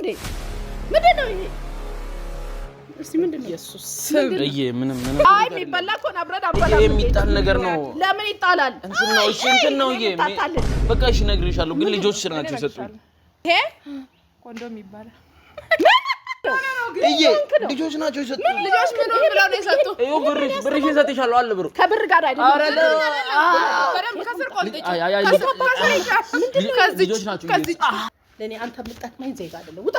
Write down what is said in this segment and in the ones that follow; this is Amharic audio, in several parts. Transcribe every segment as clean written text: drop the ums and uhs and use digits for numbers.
እንዴ ምንድነው ይሄ እስቲ ምንድነው ኢየሱስ ምንም አይ የሚበላ እኮ ነው አብረን አባላ የሚጣል ነገር ነው ለምን ይጣላል እንትን ነው ይሄ በቃ እሺ ነግሬሻለሁ ግን ልጆች ናቸው የሰጡኝ ይሄ ኮንዶም ይባላል ልጆች ናቸው የሰጡኝ ልጆች ምን ብለው ነው የሰጡት ይሄው ብርሽ ሰጥሻለሁ አለ ብሩ ከብር ጋር አይደለም በደም ከስር ቆልጥጭ ልጆች ናቸው ለኔ አንተ ምጣጥመኝ ዘይጋ አይደለም ውጣ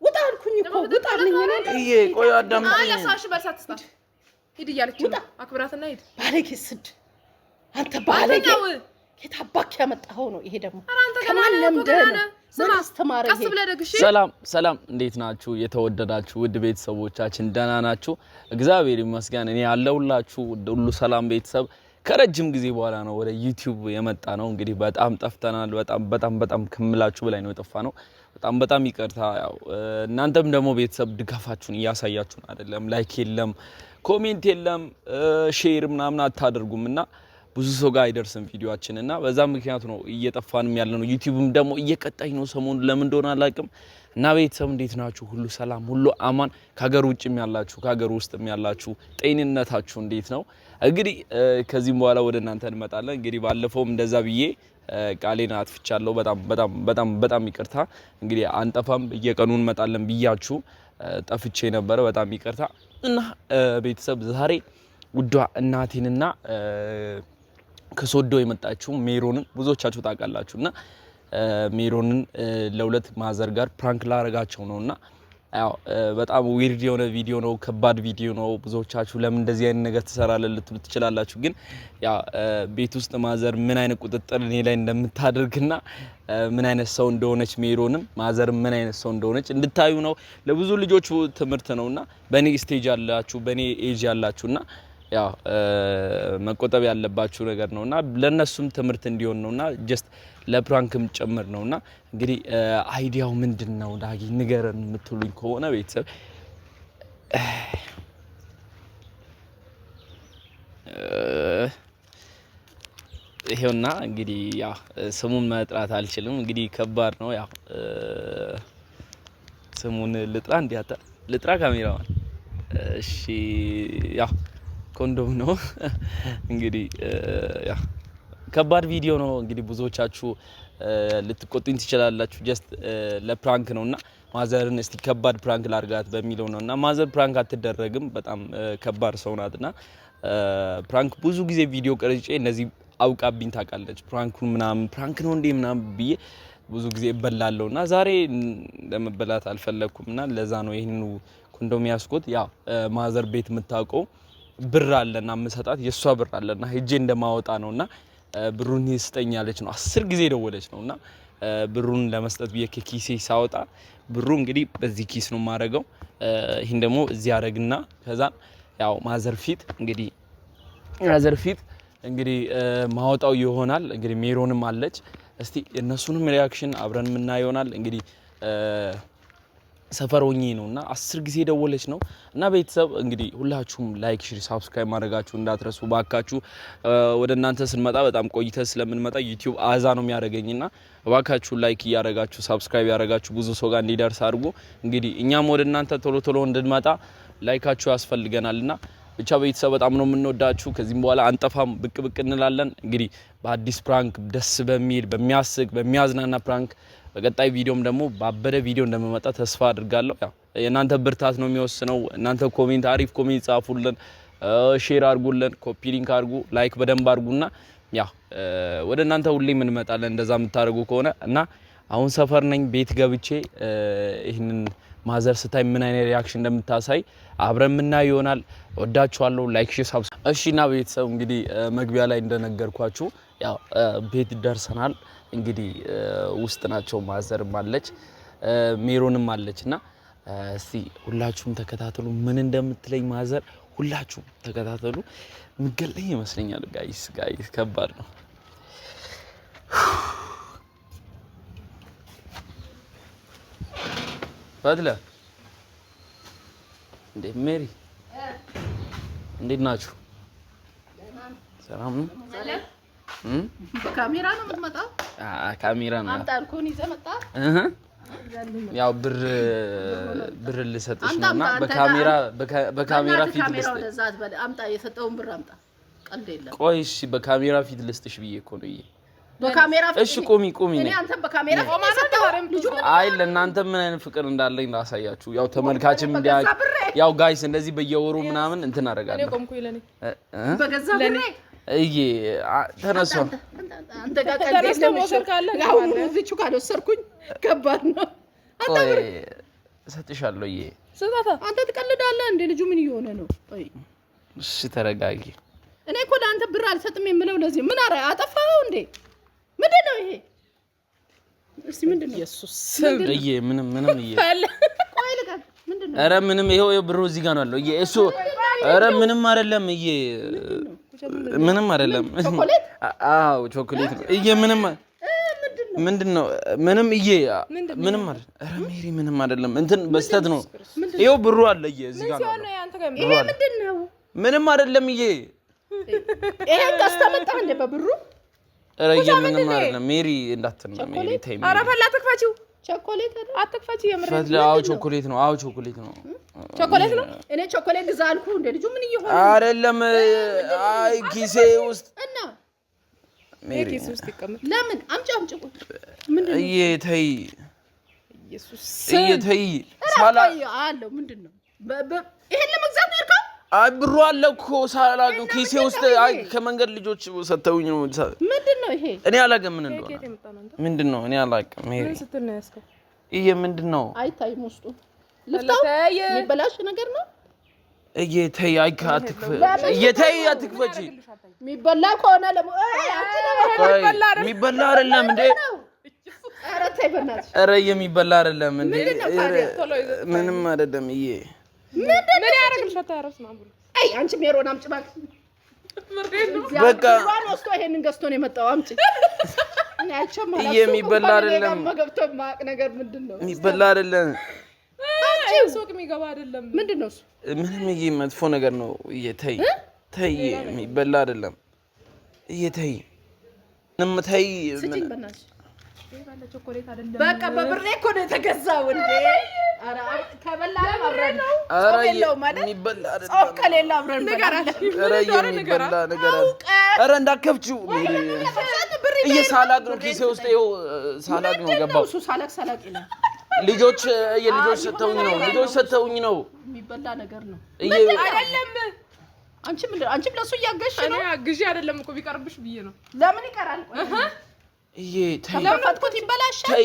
ውጣ አልኩኝ እኮ ውጣ ልኝ ነው ይሄ ቆይ አዳም አላሳሽ በርሳትስታ ሂድ እያለች ነው አክብራትና ሂድ ባለጌ ስድ አንተ ባለጌ ከታባክ ያመጣው ነው ይሄ ደግሞ ከማንም ደነ ማስተማር ይሄ ሰላም እንዴት ናችሁ የተወደዳችሁ ውድ ቤተሰቦቻችን ደህና ናችሁ እግዚአብሔር ይመስገን እኔ ያለሁላችሁ ሁሉ ሰላም ቤተሰብ ከረጅም ጊዜ በኋላ ነው ወደ ዩቲዩብ የመጣ ነው እንግዲህ በጣም ጠፍተናል በጣም ከምላችሁ በላይ ነው የጠፋነው በጣም ይቅርታ ያው እናንተም ደግሞ ቤተሰብ ድጋፋችሁን እያሳያችሁን አይደለም ላይክ የለም ኮሜንት የለም ሼር ምናምን አታደርጉምና ብዙ ሰው ጋር አይደርስም ቪዲዮአችንና በዛ ምክንያት ነው እየጠፋንም ያለነው ዩቲዩብም ደግሞ እየቀጣይ ነው ሰሞኑን ለምን እንደሆነ አላውቅም እና ቤተሰብ እንዴት ናችሁ ሁሉ ሰላም ሁሉ አማን ከሀገር ውጭም ያላችሁ ከሀገር ውስጥም ያላችሁ ጤንነታችሁ እንዴት ነው እንግዲህ ከዚህም በኋላ ወደ እናንተ እንመጣለን እንግዲህ ባለፈውም እንደዛ ብዬ ቃሌን አጥፍቻለሁ በጣም ይቅርታ እንግዲህ አንጠፋም በየቀኑ እንመጣለን ብያችሁ ጠፍቼ ነበር በጣም ይቅርታ እና ቤተሰብ ዛሬ ውዷ እናቴንና ከሶዶ የመጣችሁ ሜሮንን ብዙዎቻችሁ ታውቃላችሁና ሜሮንን ለሁለት ማዘር ጋር ፕራንክ ላረጋቸው ነውና ያው በጣም ዊርድ የሆነ ቪዲዮ ነው ከባድ ቪዲዮ ነው ብዙዎቻችሁ ለምን እንደዚህ አይነት ነገር ትሰራለህ ልትሉ ትችላላችሁ ግን ያ ቤት ውስጥ ማዘር ምን አይነት ቁጥጥር እኔ ላይ እንደምታደርግና ምን አይነት ሰው እንደሆነች ሜሮንም ማዘር ምን አይነት ሰው እንደሆነች እንድታዩ ነው ለብዙ ልጆች ትምህርት ነውና በኔ ስቴጅ ያላችሁ በኔ ኤጅ ያላችሁና ያው መቆጠብ ያለባችሁ ነገር ነውና ለነሱም ትምህርት እንዲሆን ነውና ጀስት ለፕራንክም ጭምር ነውና እንግዲህ አይዲያው ምንድነው ዳጊ ንገረን የምትሉኝ ከሆነ ቤተሰብ ይሄውና እንግዲህ ያው ስሙን መጥራት አልችልም እንግዲህ ከባድ ነው ያው ስሙን ልጥራ ካሜራውን እሺ ያው ኮንዶም ነው እንግዲህ ያው ከባድ ቪዲዮ ነው እንግዲህ ብዙዎቻችሁ ልትቆጡኝ ትችላላችሁ ጀስት ለፕራንክ ነውና ማዘርን እስቲ ከባድ ፕራንክ ላርጋት በሚለው ነውና ማዘር ፕራንክ አትደረግም በጣም ከባድ ሰው ናትና ፕራንክ ብዙ ጊዜ ቪዲዮ ቀርጬ እነዚህ አውቃብኝ ታውቃለች ፕራንኩን ምናምን ፕራንክ ነው እንዴ ምናምን ብዬ ብዙ ጊዜ እበላለሁና ዛሬ ለመበላት አልፈለኩምና ለዛ ነው ይሄን ኮንዶም ያስቆት ያው ማዘር ቤት የምታውቀው ብር አለና መሰጣት የሷ ብር አለና ሄጄ እንደማወጣ ነውና ብሩን ይስጠኛለች ነው 10 ጊዜ ደወለች ነውና ብሩን ለመስጠት በየኪሴ ሳወጣ ብሩ እንግዲህ በዚህ ኪስ ነው ማረጋው ይሄን ደግሞ እዚህ ያረግና ከዛ ያው ማዘር ፊት እንግዲህ ማውጣው ይሆናል እንግዲህ ሜሮንም አለች እስቲ እነሱንም ሪአክሽን አብረን ምና ይሆናል እንግዲህ ሰፈሮኝ ነውና 10 ጊዜ ደወለች ነው እና ቤተሰብ እንግዲህ ሁላችሁም ላይክ ሼር ሰብስክራይብ ማድረጋችሁ እንዳትረሱ ባካችሁ ወደ እናንተ ስንመጣ በጣም ቆይተ ስለምንመጣ ዩቲዩብ አዛ ነው የሚያደርገኝና ባካችሁ ላይክ ያረጋችሁ ሰብስክራይብ ያረጋችሁ ብዙ ሰው ጋር እንዲደርስ አድርጉ እንግዲህ እኛም ወደ እናንተ ቶሎ እንድንመጣ ላይካችሁ ያስፈልገናልና ብቻ ቤተሰብ በጣም ነው የምንወዳችሁ ከዚህም በኋላ አንጠፋም ብቅ እንላለን እንግዲህ በአዲስ ፕራንክ ደስ በሚል በሚያስቅ በሚያዝናና ፕራንክ በቀጣይ ቪዲዮም ደግሞ ባበደ ቪዲዮ እንደምመጣ ተስፋ አድርጋለሁ ያው የናንተ ብርታት ነው የሚወስነው እናንተ ኮሜንት አሪፍ ኮሜንት ጻፉልን ሼር አድርጉልን ኮፒ ሊንክ አድርጉ ላይክ በደንብ አድርጉና ያው ወደ እናንተ ሁሌ ምን መጣለን እንደዛ የምታደርጉ ከሆነ እና አሁን ሰፈር ነኝ ቤት ገብቼ ይሄንን ማዘር ስታይ ምን አይነት ሪአክሽን እንደምታሳይ አብረን ምና ይሆናል ወዳችኋለሁ ላይክ ሼር ሰብስክራይብ እሺና ቤተሰብ እንግዲህ መግቢያ ላይ እንደነገርኳችሁ ያው ቤት ደርሰናል እንግዲህ ውስጥ ናቸው ማዘርም አለች ሜሮንም አለችና እስቲ ሁላችሁም ተከታተሉ ምን እንደምትለኝ ማዘር ሁላችሁም ተከታተሉ ምገልኝ ይመስለኛል ጋይስ ከባድ ነው ፈድለ እንዴ ሜሪ እንዴት ናችሁ ሰላም ነው ካሜራ ነው የምትመጣው ካሜራ ነው አምጣልኩን ይዘመጣ ያው ብር ልሰጥሽ ነውና በካሜራ ፊት ልስጥሽ አምጣ የሰጠውን ብር አምጣ ቀልድ የለም ቆይ እሺ በካሜራ ፊት ልስጥሽ ብዬ እኮ ነው በካሜራ ፊት እሺ ቆሚ እኔ አንተ በካሜራ ፊት አይ ለእናንተ ምን አይነት ፍቅር እንዳለኝ ላሳያችሁ ያው ተመልካችም እንዲያውቅ ያው ጋይስ እንደዚህ በየወሩ ምናምን እንትን አደርጋለሁ እኔ ቆምኩኝ ለኔ በገዛ ብሬ ተነሱ አንተ ጋር ቀልድ ካለ ያው እዚቹ ካልወሰርኩኝ ከባድ ነው ቆይ እሰጥሻለሁ ስጣታ አንተ ትቀልዳለህ እንዴ ልጁ ምን እየሆነ ነው ቆይ እሺ ተረጋጊ እኔ እኮ ለአንተ ብር አልሰጥም የምለው ለዚህ ምን አጠፋው እንዴ ምንድነው ይሄ እሺ ምንድነው ኢየሱስ ምንም ቆይ ልቀቅ ምንድነው ኧረ ምንም ይሄው ብሩ እዚህ ጋር ነው ያለው እሱ ኧረ ምንም አይደለም ምንም አይደለም አዎ ቾኮሌት ነው ምንድነው ምንም ምንም አይደለም ኧረ ሜሪ ምንም አይደለም እንትን በስተት ነው ይሄው ብሩ አለ እዚህ ጋር ነው ይሄ ምንድነው ምንም አይደለም ይሄ ከስተመጣ እንደ በብሩ ኧረ ምንም አይደለም ሜሪ እንዳትነው ሜሪ ተይ ኧረ ፈላ ተክፋቺው ቾኮሌት አትክፋቺ የምር አዎ ቾኮሌት ነው ቾኮሌት ነው እኔ ቾኮሌት ግዛ አልኩ እንደ ልጁ ምን ይሆን አይደለም አይ ኪሴ ውስጥ እና ሜሪ ኪሴ ውስጥ ይቀመጥ ለምን አምጪ ምንድነው ተይ ኢየሱስ ተይ ሳላ አለው ምንድነው ይሄን ለመግዛት ነው ያልከው አይ ብሩ አለ እኮ ሳላቅ ኪሴ ውስጥ አይ ከመንገድ ልጆች ሰተውኝ ነው ምንድነው ይሄ እኔ አላውቅም ምንድነው እኔ አላውቅም ሜሪ ምን ስትል ነው ያስከው ይሄ ምንድነው አይታይም ውስጡ ልፍታው የሚበላሽ ነገር ነው ተይ ተይ አትክፈቺ የሚበላ ከሆነ የሚበላ አይደለም እንዴ ኧረ ተይ በእናትሽ ኧረ የሚበላ አይደለም እንዴ ምንም አይደለም ምን ያደርግልሻል ታረስ ነው አይ አንቺ ሜሮን አምጪ ባክ በቃ ዋን ወስዶ ይሄንን ገዝቶ ነው የመጣው አምጪ እኔ አልቸም ማለት የሚበላ አይደለም መገብቶ ማቅ ነገር ምንድነው የሚበላ አይደለም አንቺ ሱቅ የሚገባ አይደለም ምንድነው እሱ ምንም መጥፎ ነገር ነው ተይ የሚበላ አይደለም ተይ ስጪኝ በእናትሽ ባለ ቾኮሌት አይደለም በቃ በብሬ እኮ ነው የተገዛው እንዴ ኧረ ከበላ አብረን ጾም የለውም ማለት የሚበላ አይደለም ጾም ከሌላ አብረን ንገራለህ ኧረ የሚበላ ነገር ኧረ እንዳከፍቺው ሳላቅ ነው ኪሴ ውስጥ ይኸው ሳላቅ ነው ገባው እሱ ሳላቅ ይላል ልጆች ሰተውኝ ነው የሚበላ ነገር ነው አይደለም አንቺም ለሱ እያገሽ ነው እኔ አግዢ አይደለም እኮ ቢቀርብሽ ብዬ ነው ለምን ይቀራል ተይ ይበላሻል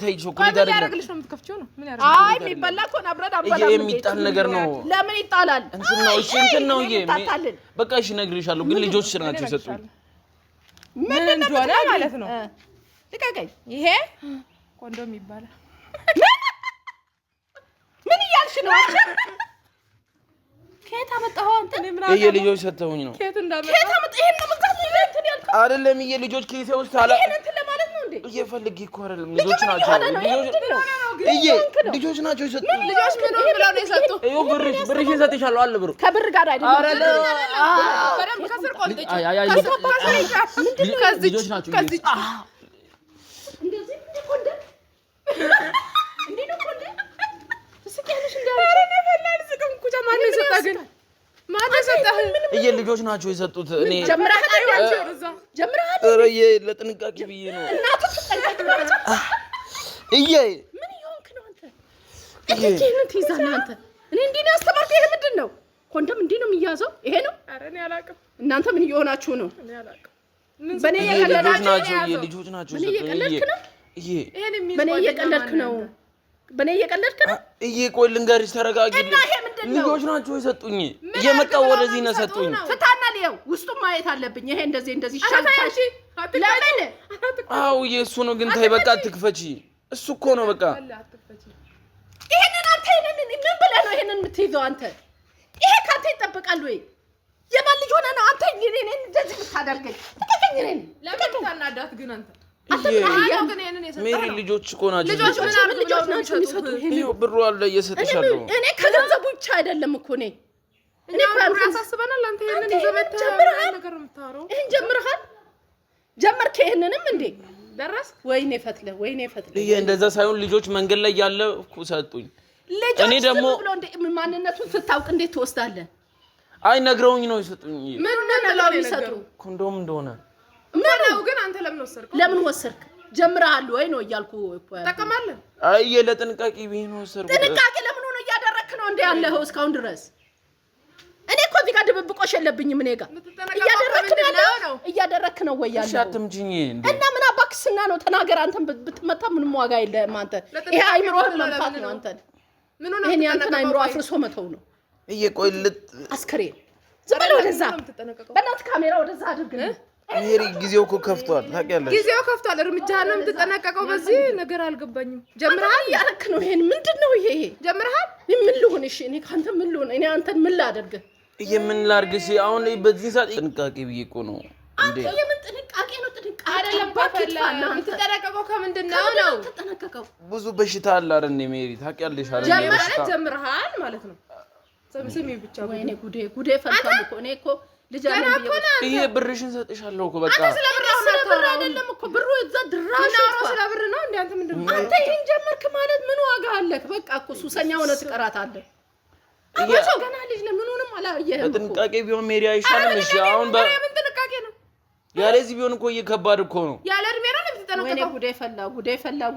ተይ ቾኮሌት አይደለም ያረግልሽ ነው የምትከፍቺው ነው ምን ያረግ አይ የሚበላ እኮ አብረን አንበላም የሚጣል ነገር ነው ለምን ይጣላል እንትን ነው በቃ እሺ እነግርሻለሁ ግን ልጆች ናቸው የሰጡኝ ምን እንደሆነ ማለት ነው ልቀቀኝ ይሄ ኮንዶም ይባላል ምን እያልሽ ነው አንቺ ከየት አመጣኸው አንተ ልጆች ሰተውኝ ነው ከየት እንዳመጣ ይሄን ለመግዛት ነው እንትን ያልከው አይደለም ልጆች ኪሴ ውስጥ ይሄን እንትን ለማለት ነው እንዴ ፈልጌ እኮ አይደለም ልጆች ናቸው ልጆች ናቸው የሰጡኝ ልጆች ምን ብለው ነው የሰጡ ብርሽን ሰጥሻለሁ አለ ብሩ ከብር ጋር አይደለም በደንብ ከስር ቆልጥጭ ልጆች ናቸው እንደዚህ እንደ ስኪያለሽ ልጆች ናቸው የሰጡት እኔ ጀምረሃል ለጥንቃቄ ብዬ ነው ምን ይሆንክ ነው አንተ እቴን ትይዛለህ አንተ እኔ እንዲህ ነው ያስተማርኩ ይሄ ምንድነው ኮንዶም እንዲህ ነው የሚያዘው ይሄ ነው ኧረ እኔ አላውቅም እናንተ ምን እየሆናችሁ ነው እኔ አላውቅም በኔ ልጆች ናቸው በኔ እየቀለድክ ነው በኔ እየቀለድክ ነው ቆይ ልንገርሽ ተረጋጊ ልጆች ናቸው የሰጡኝ እየመጣው ወደዚህ ነው ሰጡኝ ፍታና ሊየው ውስጡን ማየት አለብኝ ይሄ እንደዚህ ሻልታሽ ለምን አው የሱ ነው ግን ታይ በቃ አትክፈቺ እሱ እኮ ነው በቃ ይሄንን አንተ ምን ብለህ ነው ይሄንን የምትይዘው አንተ ይሄ ካንተ ይጠበቃል ወይ የማን ልጅ ሆነ ነው አንተ እኔ እንደዚህ የምታደርገኝ ተከተኝ ለምን ታናዳት ግን አንተ ሜሪ ልጆች እኮ ናቸው ልጆች ናቸው ይሄው ብሩ አለ እየሰጥሻለሁ እኔ ከገንዘቡ ብቻ አይደለም እኮ እኔ ብሩ ያሳስበናል አንተ ይሄንን ይዘመታ ነገር የምታወራው ይሄን ጀምረሃል ጀመርክ ይሄንንም እንዴ ደረስ ወይኔ ፈትለ ይሄ እንደዛ ሳይሆን ልጆች መንገድ ላይ ያለኩ ሰጡኝ እኔ ደግሞ ማንነቱን ስታውቅ እንዴት ትወስዳለህ አይ ነግረውኝ ነው ይሰጡኝ ምን ነው ይሰጡ ኮንዶም እንደሆነ ምነው ግን አንተ ለምን ወሰድክ ጀምረሃል ወይ ነው እያልኩ ተቀማለህ አይ ለጥንቃቄ ቢሆን ወሰድኩ ጥንቃቄ ለምን ነው እያደረክ ነው እንዴ ያለኸው እስካሁን ድረስ እኔ እኮ እዚህ ጋር ድብብቆሽ የለብኝም እኔ ጋር እያደረክ ነው ወይ ያለው ሻትምጂኝ እንዴ እና ምን አባክስና ነው ተናገር አንተን ብትመታ ምንም ዋጋ የለም አንተ ይሄ አይምሮህን መንፋት ነው አንተ ምን ነው ይሄን ያንተን አይምሮ አፍርሶ መተው ነው እየቆይልት አስከሬን ዝም ብለው ወደዛ በእናትህ ካሜራ ወደዛ አድርግልኝ ሜሪ ጊዜው እኮ ከፍቷል ታውቂያለሽ ጊዜው ከፍቷል እርምጃህን የምትጠነቀቀው በዚህ ነገር አልገባኝም ጀምረሃል ያረክ ነው ይሄን ምንድነው ይሄ ጀምረሃል ምን ልሁን እሺ እኔ ካንተ ምን ልሁን እኔ አንተን ምን ላደርግ የምን ላርግሽ አሁን በዚህ ሰዓት ጥንቃቄ ብዬ እኮ ነው እንዴ የምን ጥንቃቄ ነው ጥንቃቄ አይደለም ባፈላ የምትጠነቀቀው ከምንድነው ነው ተጠነቀቀው ብዙ በሽታ አለ አይደል ሜሪ ታውቂያለሽ አይደል ጀምረሃል ማለት ነው ስሚ ብቻ ወይኔ ጉዴ ፈንታል እኮ እኔ እኮ ልጅ አለኝ ይሄ ብርሽን ሰጥሻለሁ እኮ በቃ አንተ ስለብር አይደለም እኮ ብሩ እዛ ድራሽ ነው ስለብር ነው እንዴ አንተ ምንድነው አንተ ይሄን ጀመርክ ማለት ምን ዋጋ አለክ በቃ እኮ ሱሰኛ ሆነ ትቀራታለህ አባቻ ገና ልጅ ነው ምንንም አላየህም ጥንቃቄ ቢሆን ሜሪ አይሻልም እሺ አሁን ምን ጥንቃቄ ነው ያለዚህ ቢሆን እኮ እየከባድ እኮ ነው ያለ እድሜ ነው የምትጠነቀቀው ወይኔ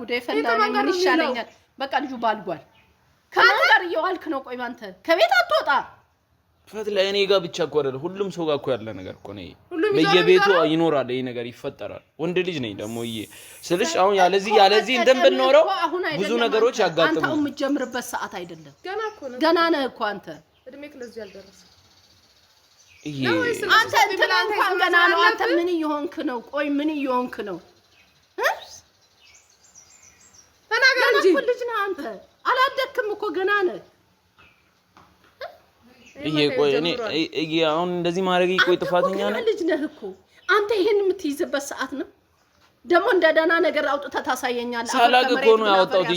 ጉዴ ፈላ ምን ይሻለኛል በቃ ልጁ ባልጓል ከማን ጋር እየዋልክ ነው ቆይ አንተ ከቤት አትወጣ ፈትለ እኔ ጋር ብቻ እኮ አይደለም ሁሉም ሰው ጋር እኮ ያለ ነገር እኮ ነው በየቤቱ ይኖራል ይሄ ነገር ይፈጠራል ወንድ ልጅ ነኝ ደግሞ ስልሽ አሁን ያለዚህ እንደምንኖረው ብዙ ነገሮች ያጋጥሙ አንተው የምትጀምርበት ሰዓት አይደለም ገና ነህ እኮ አንተ እድሜክ ለዚህ ያልደረሰ አንተ እንኳን ገና ነው አንተ ምን እየሆንክ ነው ቆይ ምን እየሆንክ ነው ተናገር እንጂ ልጅ ነህ አንተ አላደክም እኮ ገና ነህ ይሄ ቆይ እኔ አሁን እንደዚህ ማድረግ ይቆይ ጥፋተኛ ነኝ ልጅ ነህ እኮ አንተ ይሄን የምትይዝበት ሰዓት ነው ደግሞ እንደዳና ነገር አውጥተህ ታሳየኛለህ ሳላግ እኮ ነው ያወጣሁት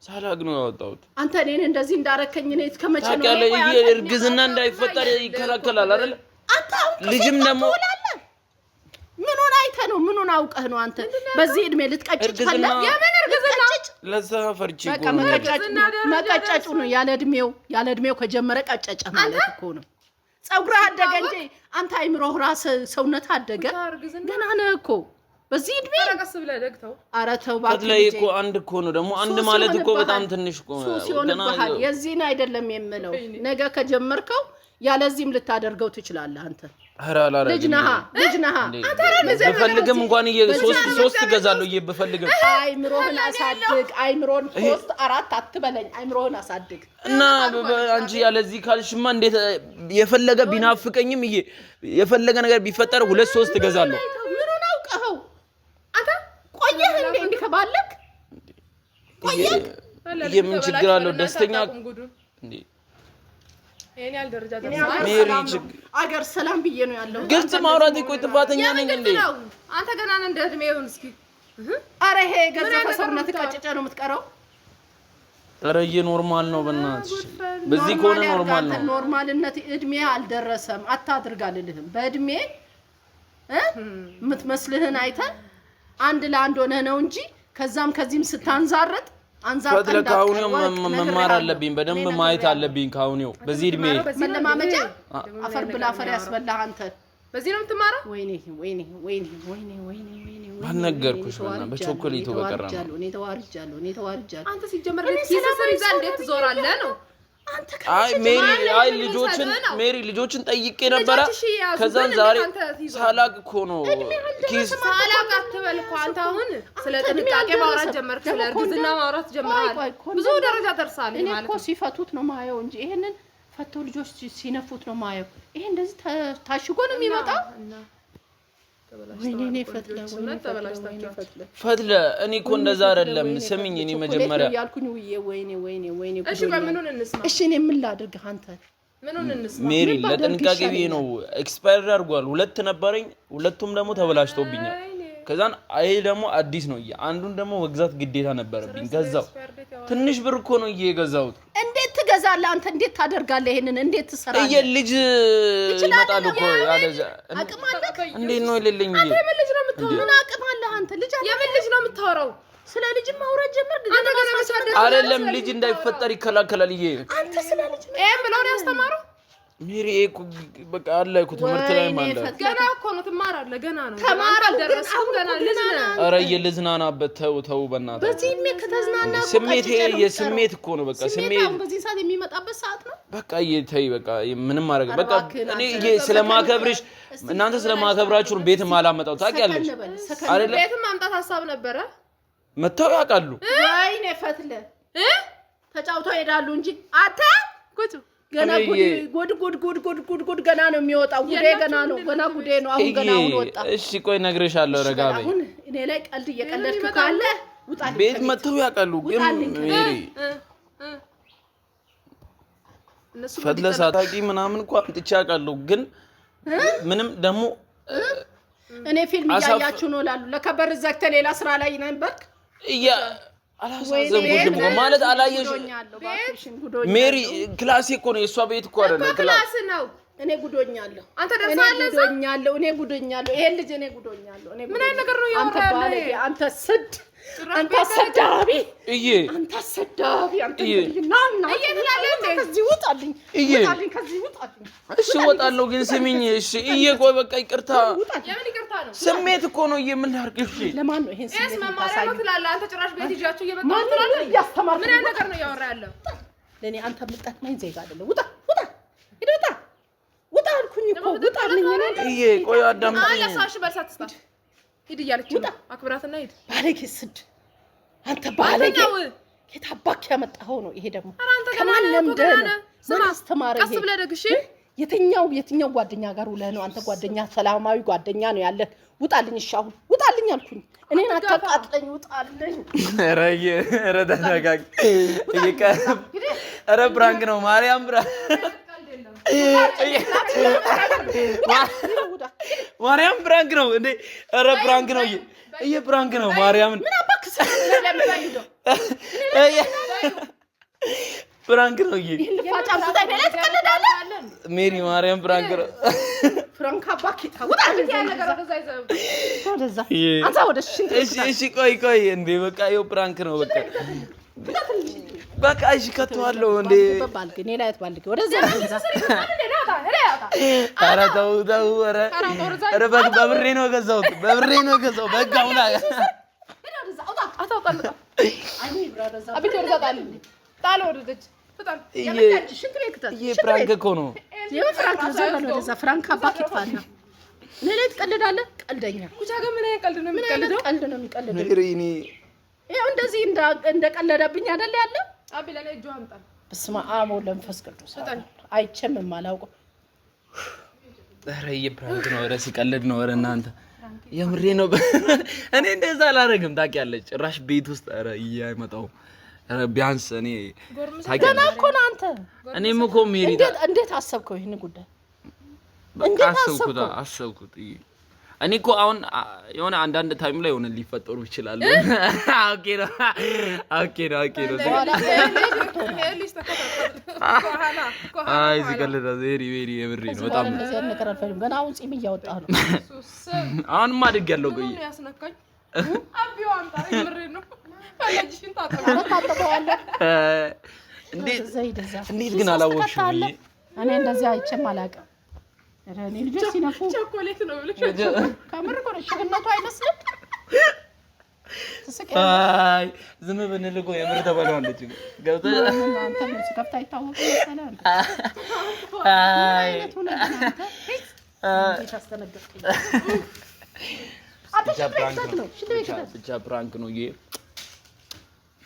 ሳላግ ነው ያወጣሁት አንተ እኔን እንደዚህ እንዳረከኝ ነው እስከመቼ ነው ታውቂያለሽ ይሄ እርግዝና እንዳይፈጠር ይከላከላል አይደል ልጅም ደግሞ ምን ሆነ አይተህ ነው ምን ሆነ አውቀህ ነው አንተ በዚህ እድሜ ልትቀጭጭ ፈለግ የምን እርግዝና ለዛፈርቺ በቃ መቀጨጩ ነው ያለ እድሜው ከጀመረ ቀጨጨ ማለት እኮ ነው ጸጉርህ አደገ እንጂ አንተ አይምሮህ ራስ ሰውነት አደገ ገና ነህ እኮ በዚህ እድሜ ረቀስ ብለህ ደግተው ኧረ ተው ባክ ላይ እኮ አንድ እኮ ነው ደግሞ አንድ ማለት እኮ በጣም ትንሽ እኮ ገና የዚህን አይደለም የምለው ነገ ከጀመርከው ያለዚህም ልታደርገው ትችላለህ አንተ አራላራ ልጅ ነህ በፈልግም እንኳን ሶስት ገዛለሁ በፈልግም አይምሮህን አሳድግ አይምሮን 3 4 አትበለኝ አይምሮህን አሳድግ እና አንቺ ያለዚህ ካልሽማ እንዴት የፈለገ ቢናፍቀኝም የፈለገ ነገር ቢፈጠር 2 3 ገዛለሁ ምኑን አውቀኸው አንተ ቆየህ እንዴ ከባለክ ቆየህ የምን ችግር አለው ደስተኛ እንዴ እኔ ያልደረጃ ሜሪ አገር ሰላም ብዬ ነው ያለው ግልጽ ማውራት እኮ ጥፋተኛ ነኝ እንዴ አንተ ገና ነህ እንደ እድሜው እስኪ አረ ይሄ ገዘፈ ሰውነት ቀጭጨ ነው የምትቀረው አረ ኖርማል ነው በእናትሽ በዚህ ኮነ ኖርማል ነው ኖርማልነት እድሜ አልደረሰም አታድርጋልልህም በእድሜ የምትመስልህን አይተህ አንድ ለአንድ ሆነህ ነው እንጂ ከዛም ከዚህም ስታንዛረጥ ፈትለ ካሁኔው መማር አለብኝ በደንብ ማየት አለብኝ ካሁኔው በዚህ እድሜ መለማመጃ አፈር ብላ አፈር ያስበላህ አንተ በዚህ ነው የምትማረው ወይኔ ባነገርኩሽ በቾኮሌቱ በቀራ ነው እኔ ተዋርጃለሁ አንተ ሲጀመር ለሲሰሰር ይዛ እንዴት ትዞራለህ ነው አይ ሜሪ ልጆችን ጠይቄ ነበር ከዛን ዛሬ ሳላቅ እኮ ነው ኪስ ሳላቅ አትበል እኮ አንተ አሁን ስለ ጥንቃቄ ማውራት ጀመርክ ስለ እርግዝና ማውራት ጀመራል ብዙ ደረጃ ደርሳል ማለት ነው እኔ እኮ ሲፈቱት ነው ማየው እንጂ ይሄንን ፈተው ልጆች ሲነፉት ነው ማየው ይሄ እንደዚህ ታሽጎ ነው የሚመጣው ወይኔ ፈትለ እኔ እኮ እንደዛ አይደለም ስሚኝ እኔ መጀመሪያ ያልኩኝ ወይኔ እሺ በምኑን እንስማ እሺ እኔ ምን ላድርግ አንተ ምኑን እንስማ ሜሪ ለጥንቃቄ ብዬ ነው ኤክስፓየር አድርጓል 2 ነበረኝ ሁለቱም ደግሞ ተበላሽቶብኛል ከዛን አይ ደግሞ አዲስ ነው አንዱን ደግሞ መግዛት ግዴታ ነበርብኝ ገዛው ትንሽ ብር እኮ ነው እየገዛሁት እንዴት ትገዛለህ አንተ እንዴት ታደርጋለህ ይሄንን እንዴት ትሰራለህ ልጅ ይመጣል እኮ ያለዛ እንዴት ነው ይለልኝ አንተ ምን ልጅ ነው የምታወራው? ምን አቅም አለህ አንተ? ልጅ የምን ልጅ ነው የምታወራው? ስለ ልጅ ማውራት ጀመር። አይደለም ልጅ እንዳይፈጠር ይከላከላል። አንተ ስለ ልጅ ብለው ነው ያስተማረው። ሜሪ እኮ በቃ አለ እኮ ትምህርት ላይ ማለት ገና እኮ ነው ትማራለህ። ገና ነው ተማራለህ። ገና ልጅ ነህ። ኧረ ልዝናናበት። ተው በእናትህ። በዚህ ከተዝናና ስሜት የስሜት እኮ ነው በቃ ስሜት። በዚህ ሰዓት የሚመጣበት ሰዓት ነው። በቃ ተይ በቃ ምንም ማድረግ በቃ እኔ ስለማከብርሽ እናንተ ስለማከብራችሁ ቤትም አላመጣው ታውቂያለሽ አይደለ? ቤትም ማምጣት ሀሳብ ነበረ። መተው ያውቃሉ። ወይኔ ፈትለ ተጫውተው ይሄዳሉ እንጂ አንተ ገና ጉድ ገና ነው የሚወጣው። ጉዴ ገና ነው። ገና ጉዴ ነው። አሁን ገና ወጣ። እሺ ቆይ እነግርሻለሁ። ረጋ በይ። አሁን እኔ ላይ ቀልድ እየቀለድክ ካለ ውጣልኝ። ቤት መተው ያውቃሉ። ግን ሜሪ ፈትለ ሳታውቂ ምናምን እኮ አምጥቼ አውቃለሁ። ግን ምንም ደግሞ እኔ ፊልም እያያችሁ ነው ላሉ ለከበር ዘግተህ ሌላ ስራ ላይ ነበርክ። አላሳዘንኩሽም ማለት አላየሽም። ሜሪ ክላስ እኮ ነው የሷ ቤት እኮ አይደለም ክላስ ነው። እኔ ጉዶኛለሁ። አንተ ደርሳለህ። እኔ ጉዶኛለሁ። ይሄ ልጅ እኔ ጉዶኛለሁ። ምን አይነት ነገር ነው ያወራኸው? አንተ ስድ አንተ ሰዳቢ አንተ ሰዳቢ አንተ ይናና ከዚህ ውጣልኝ። ከዚህ ውጣልኝ። እሺ እወጣለሁ። ግን ስሚኝ እሺ ቆይ በቃ ይቅርታ። የምን ይቅርታ ነው? ስሜት እኮ ነው ምን ላድርግ? እሺ ለማን ነው ይሄን ስሜት መማሪያ ነው ትላለህ አንተ? ጭራሽ ቤት ይዣችሁ እየመጣሁ ትላለህ። ምን አይነት ነገር ነው ያወራህ ያለው? ለኔ አንተ የምትጠቅመኝ ዜጋ አይደለም። ውጣ አልኩኝ እኮ ውጣልኝ። ቆይ አዳምጪኝ። አያሳሽ በርሳትስታ ሂድ እያለች ነው። አክብራትና ሂድ። ባለጌ ስድ አንተ ባለጌ ከታባክ ያመጣኸው ነው። ይሄ ደግሞ ከማንም ደህና ምን አስተማረ? ቀስ ብለህ ደግሽ። የትኛው ጓደኛ ጋር ውለህ ነው አንተ? ጓደኛ ሰላማዊ ጓደኛ ነው ያለህ። ውጣልኝ። እሺ አሁን ውጣልኝ አልኩኝ። እኔን አታቃጥለኝ። ውጣልኝ። ኧረ ተረጋጊ። ኧረ ፕራንክ ነው ማርያም ማርያም ፕራንክ ነው እንዴ? ኧረ ፕራንክ ነው ፕራንክ ነው ማርያምን ፕራንክ ነው ሜሪ ማርያም ፕራንክ ነው። እሺ ቆይ እንዴ በቃ ይኸው ፕራንክ ነው በቃ እሺ ከተዋለሁ እንዴ ባልከኝ ላይ አትባልከኝ ወደዛ ኧረ ተው ኧረ በብሬ ነው የገዛሁት በቃ ሁላ ፕራንክ እኮ ነው። ፍራንክ አባክ ይጥፋና እኔ ላይ ትቀልዳለህ። ቀልደኛ ቀልድ ነው የሚቀልደው። ይኸው እንደዚህ እንደቀለደብኝ አይደል ያለው። በስመ አብ ወወልድ ወመንፈስ ቅዱስ አይቼም የማላውቀው። ኧረ ፕራንክ ነው። ኧረ ሲቀልድ ነው። ኧረ እናንተ የምሬ ነው። እኔ እንደዛ አላደርግም ታውቂያለሽ። ጭራሽ ቤት ውስጥ ኧረ አይመጣውም። ኧረ ቢያንስ እኔ ገና እኮ ነው አንተ። እኔም እኮ ሜሪ እንዴት አሰብከው ይሄን ጉዳይ? አሰብኩት። እኔ እኮ አሁን የሆነ አንዳንድ ታይም ላይ የሆነ ሊፈጠሩ ይችላሉ። ኦኬ ነው። አይ ሲቀልድ ዜሪ የምሬ ነው። በጣም እንደዚህ ነገር አልፈልግም። ገና አሁን ጺም እያወጣህ ነው። አሁንማ አድጌያለሁ። ቆይ እንዴት ግን አላወቅሽም? እኔ እንደዚህ አይቼም አላውቅም። እኔ ልጅ ሲነፉ ቾኮሌት ነው ብለሽ ከምር እኮ ሽግነቱ አይመስልም። አይ ዝም ብንል እኮ የምር ተበላዋለች። ገብተሽ አንተ ምን ሲከፍታ አይታወቅም መሰለህ። አይ ብቻ ፕራንክ ነው ይሄ።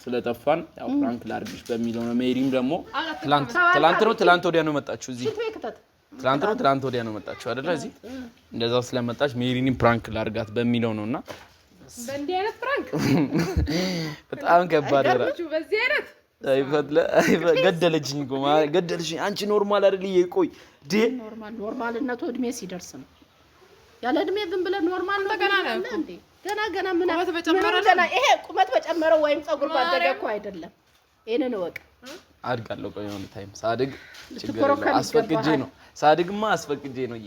ስለጠፋን ያው ፕራንክ ላድርግሽ በሚለው ነው። ሜሪም ደግሞ ትላንት ወዲያ ነው መጣችሁ እዚህ። ትላንት ወዲያ ነው መጣችሁ አይደለ? እዚህ እንደዛው ስለመጣች ሜሪንም ፕራንክ ላድርጋት በሚለው ነውና በእንዲህ አይነት ፕራንክ በጣም ከባድ ነው። በዚህ አይነት ገደለችኝ እኮ ገደለችኝ። አንቺ ኖርማል አይደል? ቆይ ኖርማልነቱ እድሜ ሲደርስ ነው። ያለ እድሜ ዝም ብለህ ኖርማል ነው እንዴ? ገና ምን ይሄ ቁመት በጨመረው ወይም ፀጉር ባደገ እኮ አይደለም። ይሄንን ወቅ አድጋለሁ። ቆይ የሆነ ታይም ሳድግ ችግር ነው። አስፈቅጄ ነው ሳድግማ አስፈቅጄ ነው።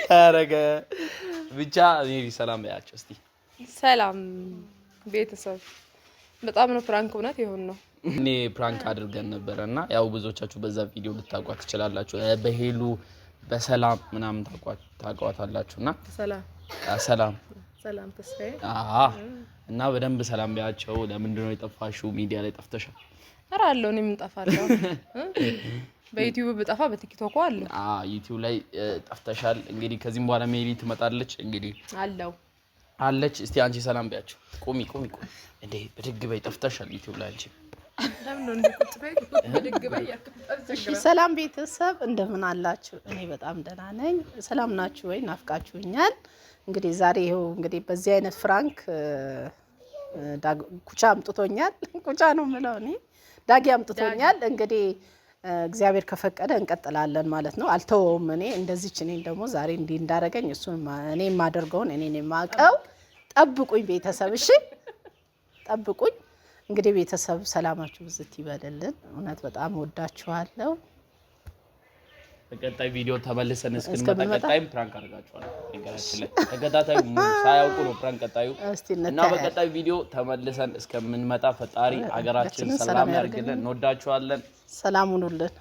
ታረገ ብቻ ሜሪ ሰላም በያቸው እስቲ። ሰላም ቤተሰብ በጣም ነው ፕራንክ እውነት ይሁን ነው። እኔ ፕራንክ አድርገን ነበርና ያው ብዙዎቻችሁ በዛ ቪዲዮ ልታቋት ትችላላችሁ። በሄሉ በሰላም ምናምን ታቋታላችሁና ሰላም ተስፋዬ እና በደንብ ሰላም በያቸው። ለምንድን ነው የጠፋሽው? ሚዲያ ላይ ጠፍተሻል? ኧረ አለው እኔ ምን ጠፋለሁ? በዩቲዩብ በጠፋ በቲክቶክ አለ። ዩቲዩብ ላይ ጠፍተሻል። እንግዲህ ከዚህም በኋላ ሜሪ ትመጣለች። እንግዲህ አለች። እስቲ አንቺ ሰላም በያቸው። ቁሚ እንዴ ብድግ በይ። ጠፍተሻል ዩቲዩብ ላይ አንቺ። ሰላም ቤተሰብ እንደምን አላችሁ? እኔ በጣም ደህና ነኝ። ሰላም ናችሁ ወይ? ናፍቃችሁኛል። እንግዲህ ዛሬ ይኸው እንግዲህ በዚህ አይነት ፍራንክ ኩቻ አምጥቶኛል። ኩቻ ነው የምለው እኔ ዳጊ አምጥቶኛል። እንግዲህ እግዚአብሔር ከፈቀደ እንቀጥላለን ማለት ነው። አልተወውም። እኔ እንደዚች እኔን ደግሞ ዛሬ እንዲህ እንዳረገኝ እሱን እኔ የማደርገውን እኔ የማውቀው። ጠብቁኝ ቤተሰብ፣ እሺ ጠብቁኝ። እንግዲህ ቤተሰብ ሰላማችሁ ብዝት ይበልልን። እውነት በጣም ወዳችኋለሁ። በቀጣይ ቪዲዮ ተመልሰን እስክንመጣ ቀጣይም ፕራንክ አድርጋችኋለሁ። ነገራችን ላይ ተከታታዩ ሳያውቁ ነው ፕራንክ ቀጣዩ እና በቀጣይ ቪዲዮ ተመልሰን እስከምንመጣ ፈጣሪ ሀገራችን ሰላም ያርግልን። እንወዳችኋለን። ሰላም ሁኑልን።